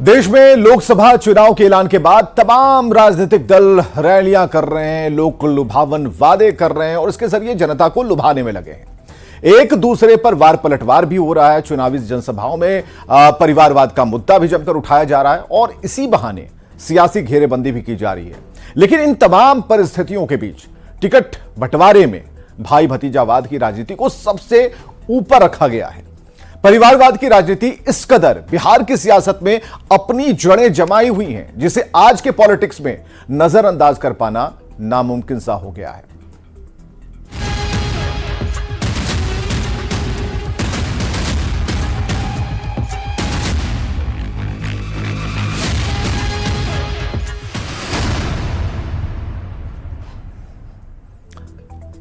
देश में लोकसभा चुनाव के ऐलान के बाद तमाम राजनीतिक दल रैलियां कर रहे हैं, लोक लुभावन वादे कर रहे हैं और इसके जरिए जनता को लुभाने में लगे हैं। एक दूसरे पर वार पलटवार भी हो रहा है। चुनावी जनसभाओं में परिवारवाद का मुद्दा भी जमकर उठाया जा रहा है और इसी बहाने सियासी घेरेबंदी भी की जा रही है। लेकिन इन तमाम परिस्थितियों के बीच टिकट बंटवारे में भाई भतीजावाद की राजनीति को सबसे ऊपर रखा गया है। परिवारवाद की राजनीति इस कदर बिहार की सियासत में अपनी जड़ें जमाई हुई हैं, जिसे आज के पॉलिटिक्स में नजरअंदाज कर पाना नामुमकिन सा हो गया है।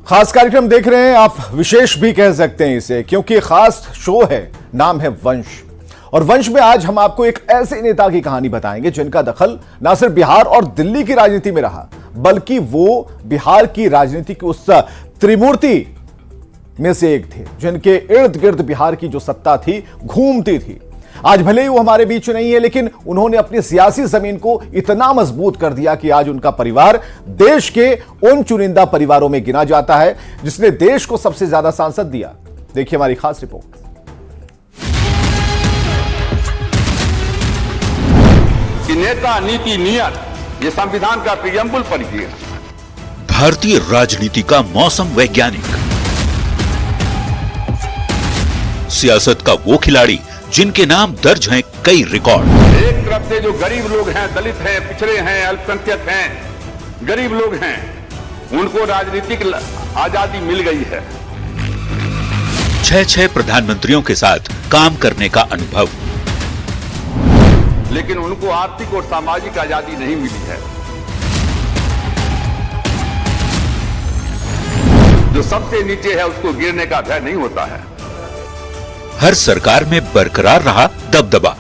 खास कार्यक्रम देख रहे हैं आप, विशेष भी कह सकते हैं इसे, क्योंकि खास शो है, नाम है वंश। और वंश में आज हम आपको एक ऐसे नेता की कहानी बताएंगे जिनका दखल ना सिर्फ बिहार और दिल्ली की राजनीति में रहा, बल्कि वो बिहार की राजनीति की उस त्रिमूर्ति में से एक थे जिनके इर्द गिर्द बिहार की जो सत्ता थी घूमती थी। आज भले ही वो हमारे बीच नहीं है, लेकिन उन्होंने अपनी सियासी जमीन को इतना मजबूत कर दिया कि आज उनका परिवार देश के उन चुनिंदा परिवारों में गिना जाता है जिसने देश को सबसे ज्यादा सांसद दिया। देखिए हमारी खास रिपोर्ट। कि नेता नीति नियत, ये संविधान का प्रियम्बुल पढ़िए। भारतीय राजनीति का मौसम वैज्ञानिक, सियासत का वो खिलाड़ी जिनके नाम दर्ज हैं कई रिकॉर्ड। एक तरफ से जो गरीब लोग हैं, दलित हैं, पिछड़े हैं, अल्पसंख्यक हैं, गरीब लोग हैं, उनको राजनीतिक आजादी मिल गई है। 6 प्रधानमंत्रियों के साथ काम करने का अनुभव, लेकिन उनको आर्थिक और सामाजिक आजादी नहीं मिली है। जो सबसे नीचे है उसको गिरने का भय नहीं होता है। हर सरकार में बरकरार रहा दबदबा।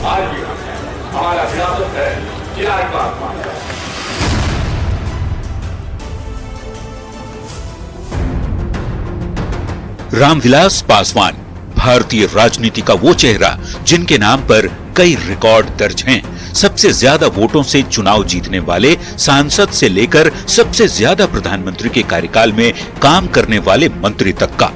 आज भी हमारा सियासत है चिराग पासवान। रामविलास पासवान, भारतीय राजनीति का वो चेहरा जिनके नाम पर कई रिकॉर्ड दर्ज हैं। सबसे ज्यादा वोटों से चुनाव जीतने वाले सांसद से लेकर सबसे ज्यादा प्रधानमंत्री के कार्यकाल में काम करने वाले मंत्री तक का।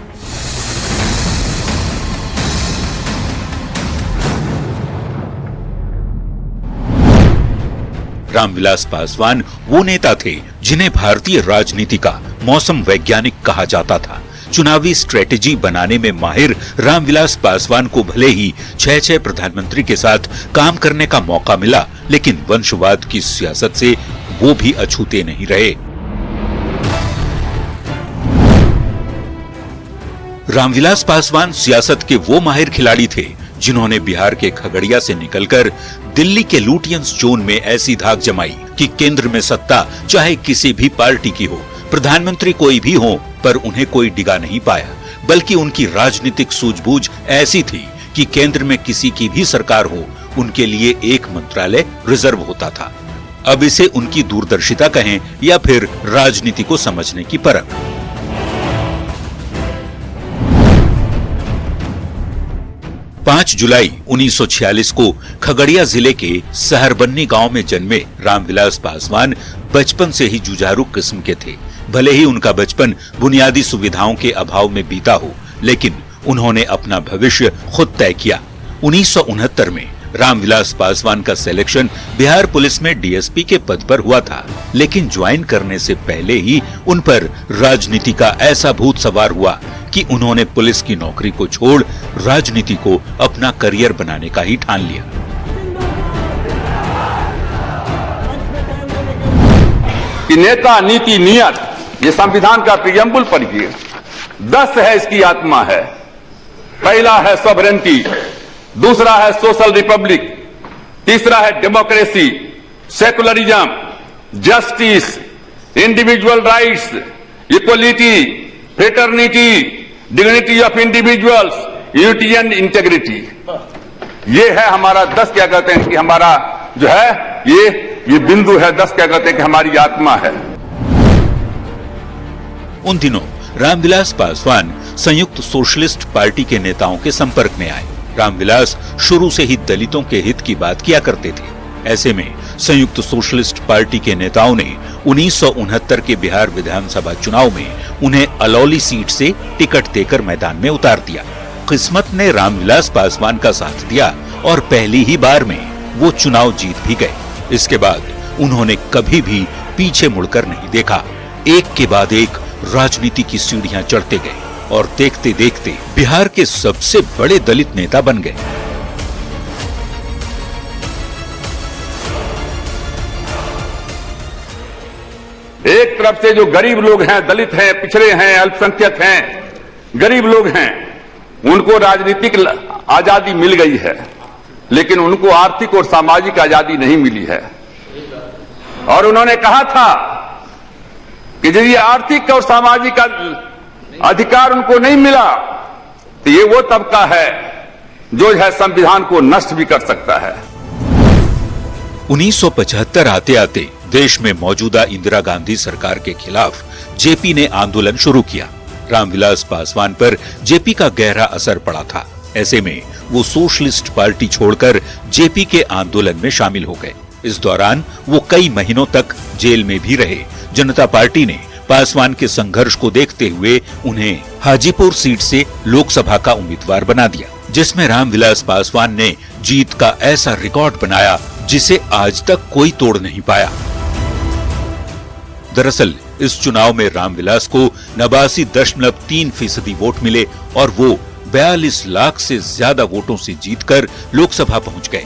रामविलास पासवान वो नेता थे जिन्हें भारतीय राजनीति का मौसम वैज्ञानिक कहा जाता था। चुनावी स्ट्रेटेजी बनाने में माहिर रामविलास पासवान को भले ही 6 प्रधानमंत्री के साथ काम करने का मौका मिला, लेकिन वंशवाद की सियासत से वो भी अछूते नहीं रहे। रामविलास पासवान सियासत के वो माहिर खिलाड़ी थे जिन्होंने बिहार के खगड़िया से निकलकर दिल्ली के लुटियंस जोन में ऐसी धाक जमाई कि केंद्र में सत्ता चाहे किसी भी पार्टी की हो, प्रधानमंत्री कोई भी हो, पर उन्हें कोई डिगा नहीं पाया। बल्कि उनकी राजनीतिक सूझबूझ ऐसी थी कि केंद्र में किसी की भी सरकार हो, उनके लिए एक मंत्रालय रिजर्व होता था। अब इसे उनकी दूरदर्शिता कहें या फिर राजनीति को समझने की परख। जुलाई 1946 को खगड़िया जिले के सहरबन्नी गांव में जन्मे रामविलास पासवान बचपन से ही जुझारू किस्म के थे। भले ही उनका बचपन बुनियादी सुविधाओं के अभाव में बीता हो, लेकिन उन्होंने अपना भविष्य खुद तय किया। 1969 में रामविलास पासवान का सिलेक्शन बिहार पुलिस में डीएसपी के पद पर हुआ था, लेकिन ज्वाइन करने से पहले ही उन पर राजनीति का ऐसा भूत सवार हुआ कि उन्होंने पुलिस की नौकरी को छोड़ राजनीति को अपना करियर बनाने का ही ठान लिया। कि नेता नीति नियत, ये संविधान का प्रियम्बुल पढ़िए। 10 है इसकी आत्मा है। पहला है सॉवरेनिटी, दूसरा है सोशल रिपब्लिक, तीसरा है democracy, secularism, justice, individual rights, equality, fraternity, dignity of individuals, unity and integrity. ये है हमारा 10 क्या कहते हैं कि हमारा जो है ये बिंदु है। 10 क्या कहते हैं कि हमारी आत्मा है। उन दिनों रामविलास पासवान संयुक्त सोशलिस्ट पार्टी के नेताओं के संपर्क में आए। रामविलास शुरू से ही दलितों के हित की बात किया करते थे। ऐसे में संयुक्त सोशलिस्ट पार्टी के नेताओं ने 1969 के बिहार विधानसभा चुनाव में उन्हें अलौली सीट से टिकट देकर मैदान में उतार दिया। किस्मत ने रामविलास पासवान का साथ दिया और पहली ही बार में वो चुनाव जीत भी गए। इसके बाद उन्होंने कभी भी पीछे मुड़कर नहीं देखा। एक के बाद एक राजनीति की सीढ़ियां चढ़ते गए और देखते देखते बिहार के सबसे बड़े दलित नेता बन गए। एक तरफ से जो गरीब लोग हैं, दलित हैं, पिछड़े हैं, अल्पसंख्यक हैं, गरीब लोग हैं, उनको राजनीतिक आजादी मिल गई है, लेकिन उनको आर्थिक और सामाजिक आजादी नहीं मिली है। और उन्होंने कहा था कि यदि आर्थिक और सामाजिक अधिकार उनको नहीं मिला तो ये वो तबका है जो है संविधान को नष्ट भी कर सकता है। 1975 आते आते देश में मौजूदा इंदिरा गांधी सरकार के खिलाफ जेपी ने आंदोलन शुरू किया। रामविलास पासवान पर जेपी का गहरा असर पड़ा था। ऐसे में वो सोशलिस्ट पार्टी छोड़कर जेपी के आंदोलन में शामिल हो गए। इस दौरान वो कई महीनों तक जेल में भी रहे। जनता पार्टी ने पासवान के संघर्ष को देखते हुए उन्हें हाजीपुर सीट से लोकसभा का उम्मीदवार बना दिया, जिसमें रामविलास पासवान ने जीत का ऐसा रिकॉर्ड बनाया जिसे आज तक कोई तोड़ नहीं पाया। दरअसल इस चुनाव में रामविलास को 89.3% वोट मिले और वो 42 लाख से ज्यादा वोटों से जीतकर लोकसभा पहुंच गए।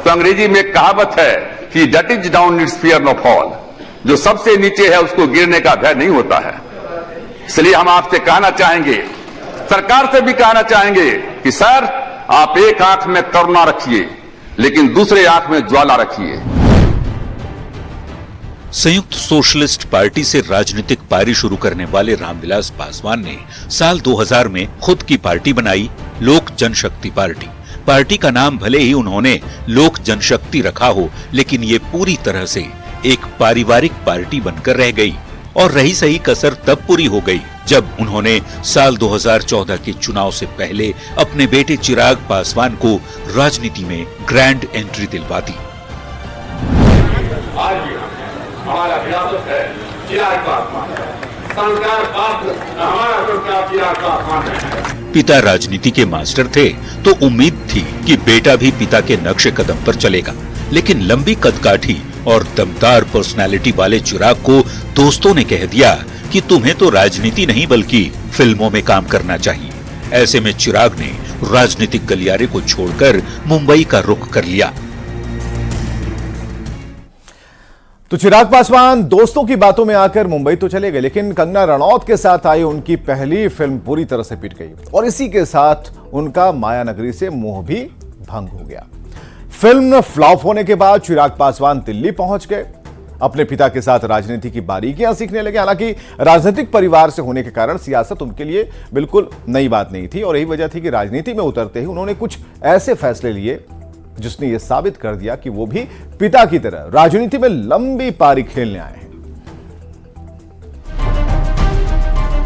तो अंग्रेजी में एक कहावत है कि that is down its fear no fall, जो सबसे नीचे है उसको गिरने का भय नहीं होता है। इसलिए हम आपसे कहना चाहेंगे, सरकार से भी कहना चाहेंगे कि सर आप एक आंख में करुणा रखिए लेकिन दूसरे आंख में ज्वाला रखिए। संयुक्त सोशलिस्ट पार्टी से राजनीतिक पारी शुरू करने वाले रामविलास पासवान ने साल 2000 में खुद की पार्टी बनाई, लोक जनशक्ति पार्टी। पार्टी का नाम भले ही उन्होंने लोक जनशक्ति रखा हो, लेकिन ये पूरी तरह से एक पारिवारिक पार्टी बनकर रह गई। और रही सही कसर तब पूरी हो गई जब उन्होंने साल 2014 के चुनाव से पहले अपने बेटे चिराग पासवान को राजनीति में ग्रैंड एंट्री दिलवा दी। आज हमारा विरासत है चिराग पासवान, संस्कार हमारा संस्कार चिराग पासवान है। पिता राजनीति के मास्टर थे तो उम्मीद थी कि बेटा भी पिता के नक्शे कदम पर चलेगा, लेकिन लंबी कदकाठी और दमदार पर्सनालिटी वाले चिराग को दोस्तों ने कह दिया कि तुम्हें तो राजनीति नहीं बल्कि फिल्मों में काम करना चाहिए। ऐसे में चिराग ने राजनीतिक गलियारे को छोड़कर मुंबई का रुख कर लिया। तो चिराग पासवान दोस्तों की बातों में आकर मुंबई तो चले गए, लेकिन कंगना रनौत के साथ आई उनकी पहली फिल्म पूरी तरह से पिट गई और इसी के साथ उनका माया नगरी से मोह भी भंग हो गया। फिल्म फ्लॉप होने के बाद चिराग पासवान दिल्ली पहुंच गए, अपने पिता के साथ राजनीति की बारीकियां सीखने लगे। हालांकि राजनीतिक परिवार से होने के कारण सियासत उनके लिए बिल्कुल नई बात नहीं थी और यही वजह थी कि राजनीति में उतरते ही उन्होंने कुछ ऐसे फैसले लिए जिसने यह साबित कर दिया कि वो भी पिता की तरह राजनीति में लंबी पारी खेलने आए हैं।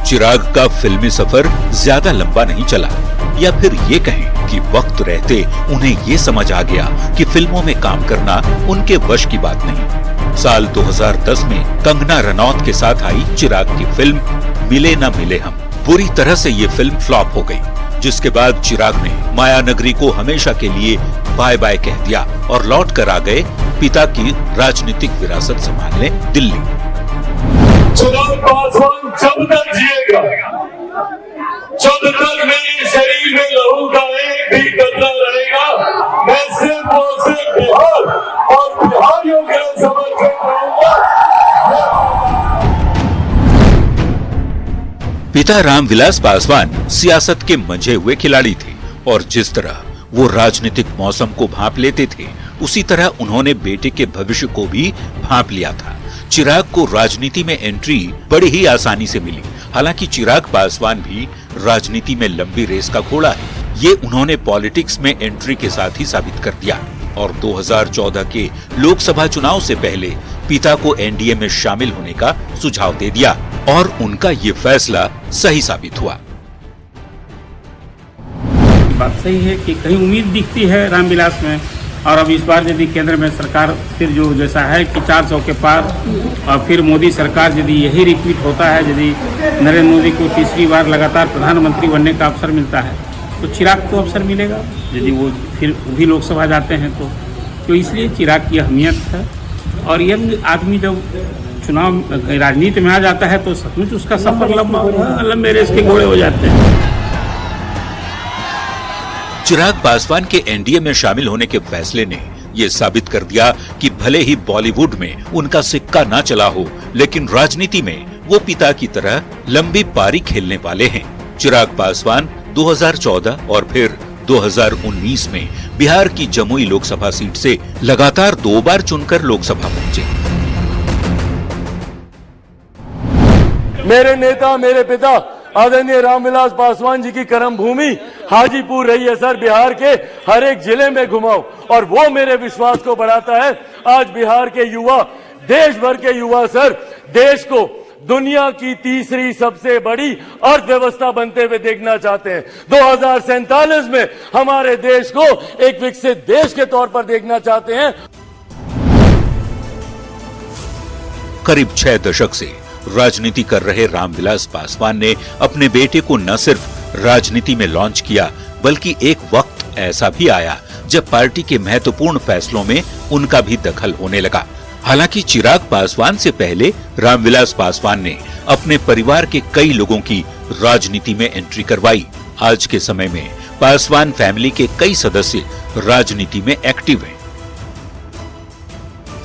चिराग का फिल्मी सफर ज्यादा लंबा नहीं चला, या फिर ये कहें कि वक्त रहते उन्हें ये समझ आ गया कि फिल्मों में काम करना उनके वश की बात नहीं। साल 2010 में कंगना रनौत के साथ आई चिराग की फिल्म मिले ना मिले हम, पूरी तरह से ये फिल्म फ्लॉप हो गई, जिसके बाद चिराग ने माया नगरी को हमेशा के लिए बाय बाय कह दिया और लौट कर आ गए पिता की राजनीतिक विरासत संभालने दिल्ली। चिराग पासवान जब तक जिएगा, जब तक मेरे शरीर में लहू का एक भी कतरा रहेगा, मैं सिर्फ और सिर्फ बिहार और बिहारियों के लिए समर्पित रहूंगा। पिता रामविलास पासवान सियासत के मंझे हुए खिलाड़ी थे और जिस तरह वो राजनीतिक मौसम को भांप लेते थे, उसी तरह उन्होंने बेटे के भविष्य को भी भांप लिया था। चिराग को राजनीति में एंट्री बड़ी ही आसानी से मिली। हालांकि चिराग पासवान भी राजनीति में लंबी रेस का घोड़ा है, ये उन्होंने पॉलिटिक्स में एंट्री के साथ ही साबित कर दिया और 2014 के लोकसभा चुनाव से पहले पिता को एनडीए में शामिल होने का सुझाव दे दिया और उनका ये फैसला सही साबित हुआ। बात सही है कि कहीं उम्मीद दिखती है रामविलास में, और अब इस बार यदि केंद्र में सरकार फिर जो जैसा है कि 400 के पार, और फिर मोदी सरकार यदि यही रिपीट होता है, यदि नरेंद्र मोदी को तीसरी बार लगातार प्रधानमंत्री बनने का अवसर मिलता है, तो चिराग को अवसर मिलेगा यदि वो फिर भी लोकसभा जाते हैं तो इसलिए चिराग की अहमियत है। और यंग आदमी जब चुनाव राजनीति में आ जाता है तो सचमुच उसका सफर लंबे रेस के घोड़े हो जाते हैं। चिराग पासवान के एनडीए में शामिल होने के फैसले ने ये साबित कर दिया कि भले ही बॉलीवुड में उनका सिक्का ना चला हो, लेकिन राजनीति में वो पिता की तरह लंबी पारी खेलने वाले हैं। चिराग पासवान 2014 और फिर 2019 में बिहार की जमुई लोकसभा सीट से लगातार 2 बार चुनकर लोकसभा पहुंचे। मेरे नेता, मेरे पिता आदरणीय रामविलास पासवान जी की कर्म भूमि हाजीपुर रही है सर। बिहार के हर एक जिले में घुमाओ और वो मेरे विश्वास को बढ़ाता है। आज बिहार के युवा, देश भर के युवा सर, देश को दुनिया की तीसरी सबसे बड़ी अर्थव्यवस्था बनते हुए देखना चाहते हैं। 2047 में हमारे देश को एक विकसित देश के तौर पर देखना चाहते हैं। करीब 6 दशक से राजनीति कर रहे रामविलास पासवान ने अपने बेटे को न सिर्फ राजनीति में लॉन्च किया, बल्कि एक वक्त ऐसा भी आया जब पार्टी के महत्वपूर्ण फैसलों में उनका भी दखल होने लगा। हालांकि चिराग पासवान से पहले रामविलास पासवान ने अपने परिवार के कई लोगों की राजनीति में एंट्री करवाई। आज के समय में पासवान फैमिली के कई सदस्य राजनीति में एक्टिव हैं।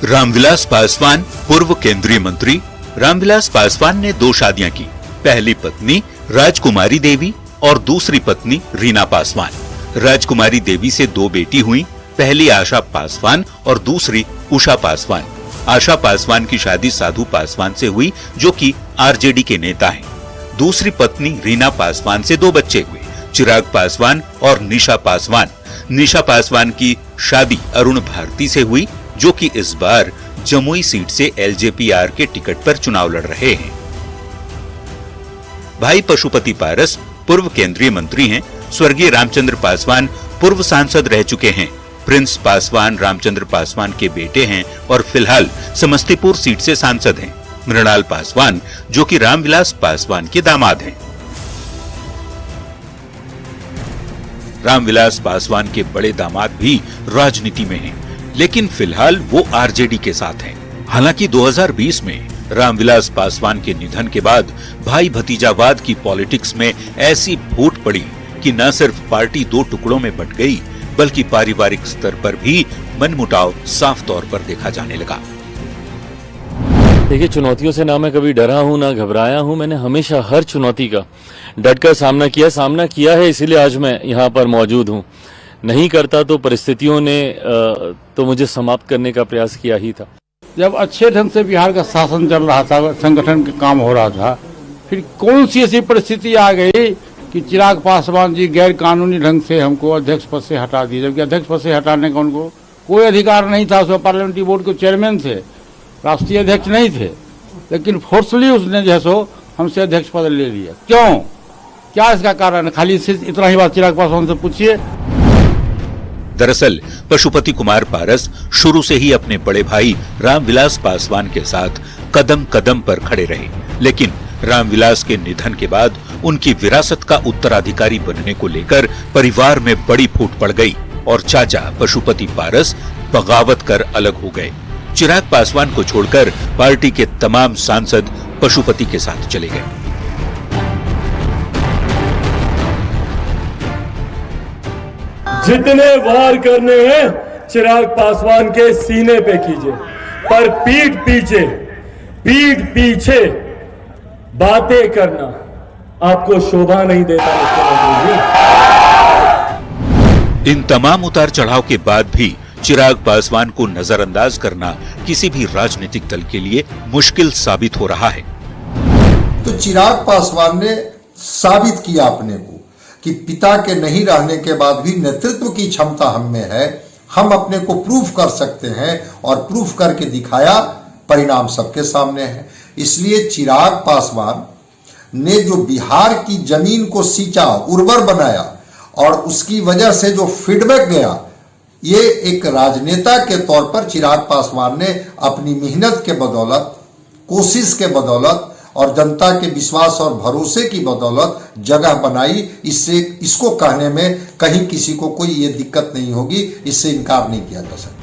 रामविलास पासवान पूर्व केंद्रीय मंत्री। रामविलास पासवान ने 2 शादियां की। पहली पत्नी राजकुमारी देवी और दूसरी पत्नी रीना पासवान। राजकुमारी देवी से 2 बेटी हुई, पहली आशा पासवान और दूसरी उषा पासवान। आशा पासवान की शादी साधु पासवान से हुई, जो कि आरजेडी के नेता हैं। दूसरी पत्नी रीना पासवान से 2 बच्चे हुए, चिराग पासवान और निशा पासवान। निशा पासवान की शादी अरुण भारती से हुई, जो कि इस बार जमुई सीट से एलजेपीआर के टिकट पर चुनाव लड़ रहे हैं। भाई पशुपति पारस पूर्व केंद्रीय मंत्री हैं। स्वर्गीय रामचंद्र पासवान पूर्व सांसद रह चुके हैं। प्रिंस पासवान रामचंद्र पासवान के बेटे हैं और फिलहाल समस्तीपुर सीट से सांसद हैं। मृणाल पासवान, जो कि रामविलास पासवान के दामाद हैं। रामविलास पासवान के बड़े दामाद भी राजनीति में हैं, लेकिन फिलहाल वो आरजेडी के साथ हैं। हालांकि 2020 में रामविलास पासवान के निधन के बाद भाई भतीजावाद की पॉलिटिक्स में ऐसी फूट पड़ी कि न सिर्फ पार्टी 2 टुकड़ों में बंट गई, बल्कि पारिवारिक स्तर पर भी मनमुटाव साफ तौर पर देखा जाने लगा। देखिए, चुनौतियों से ना मैं कभी डरा हूं ना घबराया हूं। मैंने हमेशा हर चुनौती का डटकर सामना किया है, इसीलिए आज मैं यहाँ पर मौजूद हूं। नहीं करता तो परिस्थितियों ने तो मुझे समाप्त करने का प्रयास किया ही था। जब अच्छे ढंग से बिहार का शासन चल रहा था, संगठन का काम हो रहा था, फिर कौन सी ऐसी परिस्थिति आ गई कि चिराग पासवान जी गैर कानूनी ढंग से हमको अध्यक्ष पद से हटा दिए, जबकि अध्यक्ष पद से हटाने का उनको कोई अधिकार नहीं था। उसमें पार्लियामेंट्री बोर्ड के चेयरमैन थे, राष्ट्रीय अध्यक्ष नहीं थे, लेकिन फोर्सली उसने जो है सो हमसे अध्यक्ष पद ले लिया। क्यों? क्या इसका कारण है? खाली इतना ही बात चिराग पासवान से पूछिए। दरअसल पशुपति कुमार पारस शुरू से ही अपने बड़े भाई रामविलास पासवान के साथ कदम कदम पर खड़े रहे, लेकिन रामविलास के निधन के बाद उनकी विरासत का उत्तराधिकारी बनने को लेकर परिवार में बड़ी फूट पड़ गई और चाचा पशुपति पारस बगावत कर अलग हो गए। चिराग पासवान को छोड़कर पार्टी के तमाम सांसद पशुपति के साथ चले गए। जितने वार करने हैं चिराग पासवान के सीने पे कीजिए, पर पीठ पीछे बातें करना आपको शोभा नहीं देता। इन तमाम उतार चढ़ाव के बाद भी चिराग पासवान को नजरअंदाज करना किसी भी राजनीतिक दल के लिए मुश्किल साबित हो रहा है। तो चिराग पासवान ने साबित किया अपने को कि पिता के नहीं रहने के बाद भी नेतृत्व की क्षमता हम में है। हम अपने को प्रूफ कर सकते हैं और प्रूफ करके दिखाया, परिणाम सबके सामने है। इसलिए चिराग पासवान ने जो बिहार की जमीन को सींचा, उर्वर बनाया और उसकी वजह से जो फीडबैक गया, ये एक राजनेता के तौर पर चिराग पासवान ने अपनी मेहनत के बदौलत, कोशिश के बदौलत और जनता के विश्वास और भरोसे की बदौलत जगह बनाई। इससे इसको कहने में कहीं किसी को कोई ये दिक्कत नहीं होगी, इससे इनकार नहीं किया जा सकता।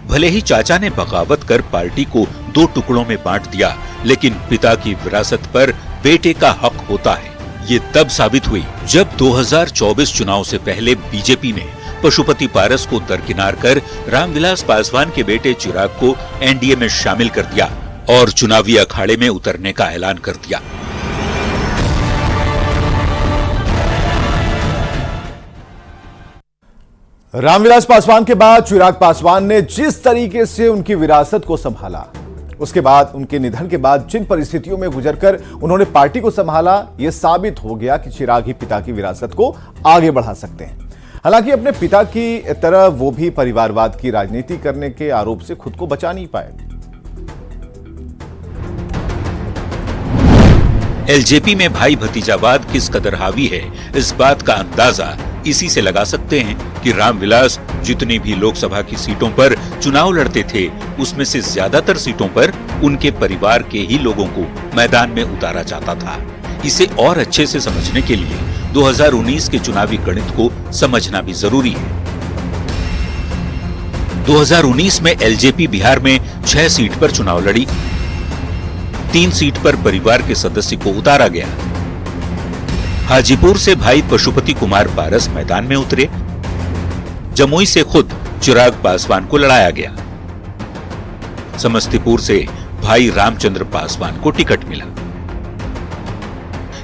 भले ही चाचा ने बगावत कर पार्टी को 2 टुकड़ों में बांट दिया, लेकिन पिता की विरासत पर बेटे का हक होता है। ये तब साबित हुई जब 2024 चुनाव से पहले बीजेपी ने पशुपति पारस को दरकिनार कर रामविलास पासवान के बेटे चिराग को एनडीए में शामिल कर दिया और चुनावी अखाड़े में उतरने का ऐलान कर दिया। रामविलास पासवान के बाद चिराग पासवान ने जिस तरीके से उनकी विरासत को संभाला, उसके बाद उनके निधन के बाद जिन परिस्थितियों में गुजरकर उन्होंने पार्टी को संभाला, यह साबित हो गया कि चिराग ही पिता की विरासत को आगे बढ़ा सकते हैं। हालांकि अपने पिता की तरह वो भी परिवारवाद की राजनीति करने के आरोप से खुद को बचा नहीं पाए। एलजेपी में भाई भतीजावाद किस कदर हावी है, इस बात का अंदाजा इसी से लगा सकते हैं कि रामविलास जितनी भी लोकसभा की सीटों पर चुनाव लड़ते थे, उसमें से ज्यादातर सीटों पर उनके परिवार के ही लोगों को मैदान में उतारा जाता था। इसे और अच्छे से समझने के लिए 2019 के चुनावी गणित को समझना भी जरूरी है। 2019 में एलजेपी बिहार में 6 सीट पर चुनाव लड़ी। 3 सीट पर परिवार के सदस्य को उतारा गया। हाजीपुर से भाई पशुपति कुमार पारस मैदान में उतरे। जमुई से खुद चिराग पासवान को लड़ाया गया। समस्तीपुर से भाई रामचंद्र पासवान को टिकट मिला।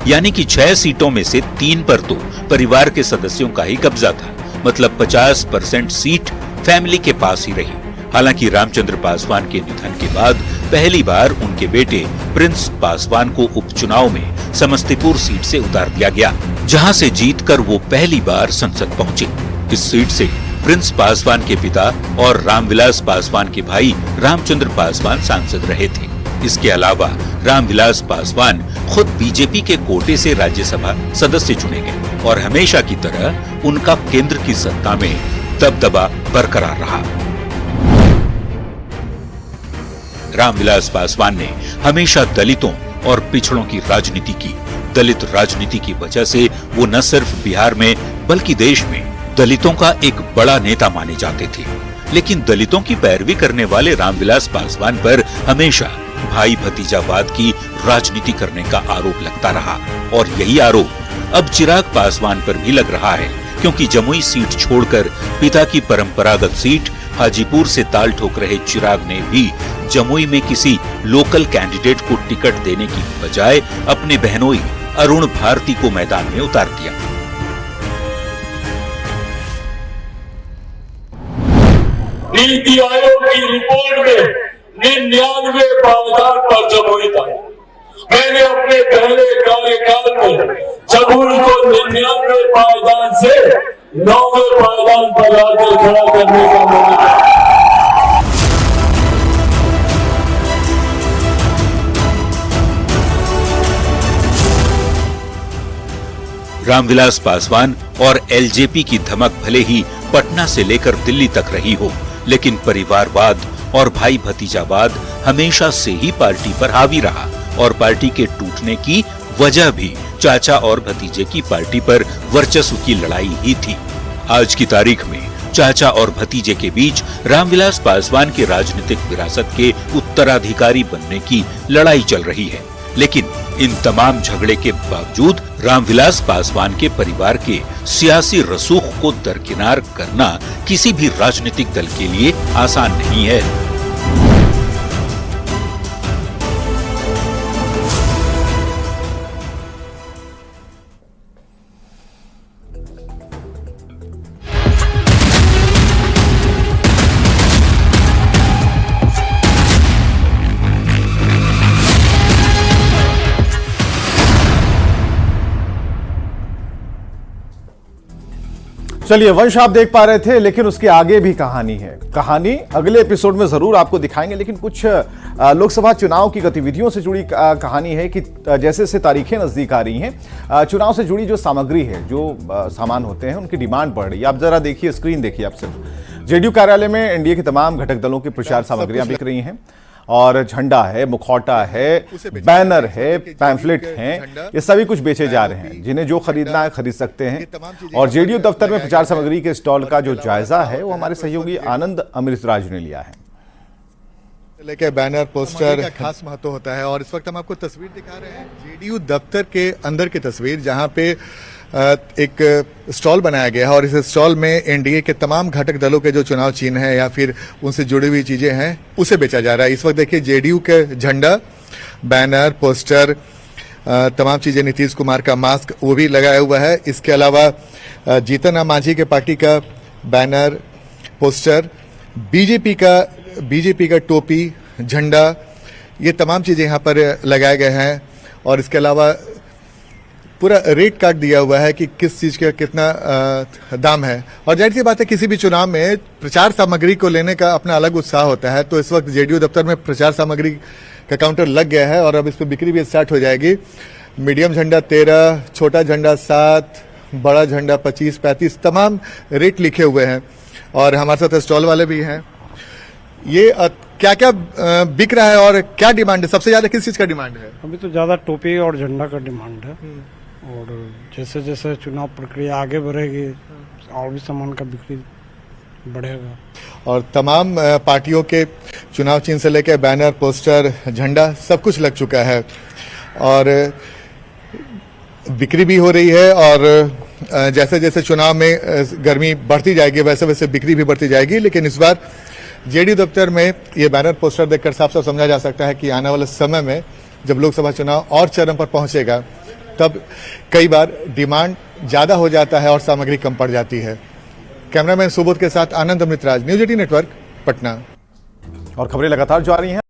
यानी कि 6 सीटों में से 3 पर तो परिवार के सदस्यों का ही कब्जा था, मतलब 50% सीट फैमिली के पास ही रही। हालांकि रामचंद्र पासवान के निधन के बाद पहली बार उनके बेटे प्रिंस पासवान को उपचुनाव में समस्तीपुर सीट से उतार दिया गया, जहां से जीतकर वो पहली बार संसद पहुंचे। इस सीट से प्रिंस पासवान के पिता और रामविलास पासवान के भाई रामचंद्र पासवान सांसद रहे थे। इसके अलावा रामविलास पासवान खुद बीजेपी के कोटे से राज्यसभा सदस्य चुने गए और हमेशा की तरह उनका केंद्र की सत्ता में दबदबा बरकरार रहा। रामविलास पासवान ने हमेशा दलितों और पिछड़ों की राजनीति की। दलित राजनीति की वजह से वो न सिर्फ बिहार में बल्कि देश में दलितों का एक बड़ा नेता माने जाते थे। लेकिन दलितों की पैरवी करने वाले रामविलास पासवान पर हमेशा भाई भतीजावाद की राजनीति करने का आरोप लगता रहा और यही आरोप अब चिराग पासवान पर भी लग रहा है, क्योंकि जमुई सीट छोड़कर पिता की परंपरागत सीट हाजीपुर से ताल ठोक रहे चिराग ने भी जमुई में किसी लोकल कैंडिडेट को टिकट देने की बजाय अपने बहनोई अरुण भारती को मैदान में उतार दिया। नीति आयोग की रिपोर्ट में 99 प्रावधान पर जमुई था। मैंने अपने पहले कार्यकाल में जमुई को 99 प्रावधान से 9वें प्रावधान पर लाकर खड़ा करने का मौका दिया। रामविलास पासवान और एलजेपी की धमक भले ही पटना से लेकर दिल्ली तक रही हो, लेकिन परिवारवाद और भाई भतीजावाद हमेशा से ही पार्टी पर हावी रहा और पार्टी के टूटने की वजह भी चाचा और भतीजे की पार्टी पर वर्चस्व की लड़ाई ही थी। आज की तारीख में चाचा और भतीजे के बीच रामविलास पासवान के राजनीतिक विरासत के उत्तराधिकारी बनने की लड़ाई चल रही है। लेकिन इन तमाम झगड़े के बावजूद रामविलास पासवान के परिवार के सियासी रसूख को दरकिनार करना किसी भी राजनीतिक दल के लिए आसान नहीं है। चलिए, वंश आप देख पा रहे थे, लेकिन उसके आगे भी कहानी है। कहानी अगले एपिसोड में जरूर आपको दिखाएंगे, लेकिन कुछ लोकसभा चुनाव की गतिविधियों से जुड़ी कहानी है कि जैसे जैसे तारीखें नजदीक आ रही हैं, चुनाव से जुड़ी जो सामग्री है, जो सामान होते हैं, उनकी डिमांड बढ़ रही है। आप जरा देखिए, स्क्रीन देखिए आप सिर्फ। जेडीयू कार्यालय में एनडीए के तमाम घटक दलों की प्रचार सामग्रियां बिक रही हैं, और झंडा है, मुखौटा है, बैनर है, पैम्फलेट हैं, ये सभी कुछ बेचे जा रहे हैं। जिन्हें जो खरीदना है खरीद सकते हैं। और जेडीयू दफ्तर में प्रचार सामग्री के स्टॉल का जो जायजा है, वो हमारे सहयोगी आनंद अमृतराज ने लिया है। लेके बैनर, पोस्टर का खास महत्व होता है। और इस वक्त हम आपको तस्वीर दिखा रहे हैं जेडीयू दफ्तर के अंदर की तस्वीर, जहां पे एक स्टॉल बनाया गया है, और इस स्टॉल में एनडीए के तमाम घटक दलों के जो चुनाव चिन्ह है या फिर उनसे जुड़ी हुई चीजें हैं, उसे बेचा जा रहा है। इस वक्त देखिए, जेडीयू के झंडा, बैनर, पोस्टर, तमाम चीजें, नीतीश कुमार का मास्क वो भी लगाया हुआ है। इसके अलावा जीतन राम मांझी के पार्टी का बैनर, पोस्टर, बीजेपी का टोपी, झंडा, ये तमाम चीजें यहाँ पर लगाए गए हैं। और इसके अलावा पूरा रेट कार्ड दिया हुआ है कि किस चीज का कितना दाम है। और जाहिर सी बात है, किसी भी चुनाव में प्रचार सामग्री को लेने का अपना अलग उत्साह होता है। तो इस वक्त जेडीयू दफ्तर में प्रचार सामग्री का काउंटर लग गया है, और अब इस पर बिक्री भी स्टार्ट हो जाएगी। मीडियम झंडा 13, छोटा झंडा 7, बड़ा झंडा 25, 35, तमाम रेट लिखे हुए हैं। और हमारे साथ स्टॉल वाले भी हैं। ये क्या क्या बिक रहा है और क्या डिमांड है? सबसे ज्यादा किस चीज का डिमांड है? अभी तो ज्यादा टोपी और झंडा का डिमांड है, और जैसे जैसे चुनाव प्रक्रिया आगे बढ़ेगी और भी सामान का बिक्री बढ़ेगा। और तमाम पार्टियों के चुनाव चिन्ह से लेकर बैनर, पोस्टर, झंडा सब कुछ लग चुका है, और बिक्री भी हो रही है। और जैसे जैसे चुनाव में गर्मी बढ़ती जाएगी, वैसे वैसे बिक्री भी बढ़ती जाएगी। लेकिन इस बार जेडीयू दफ्तर में ये बैनर, पोस्टर देखकर साफ साफ समझा जा सकता है कि आने वाले समय में जब लोकसभा चुनाव और चरम पर पहुंचेगा, तब कई बार डिमांड ज्यादा हो जाता है और सामग्री कम पड़ जाती है। कैमरामैन सुबोध के साथ आनंद अमृतराज, न्यूज 18 नेटवर्क, पटना। और खबरें लगातार जारी हैं।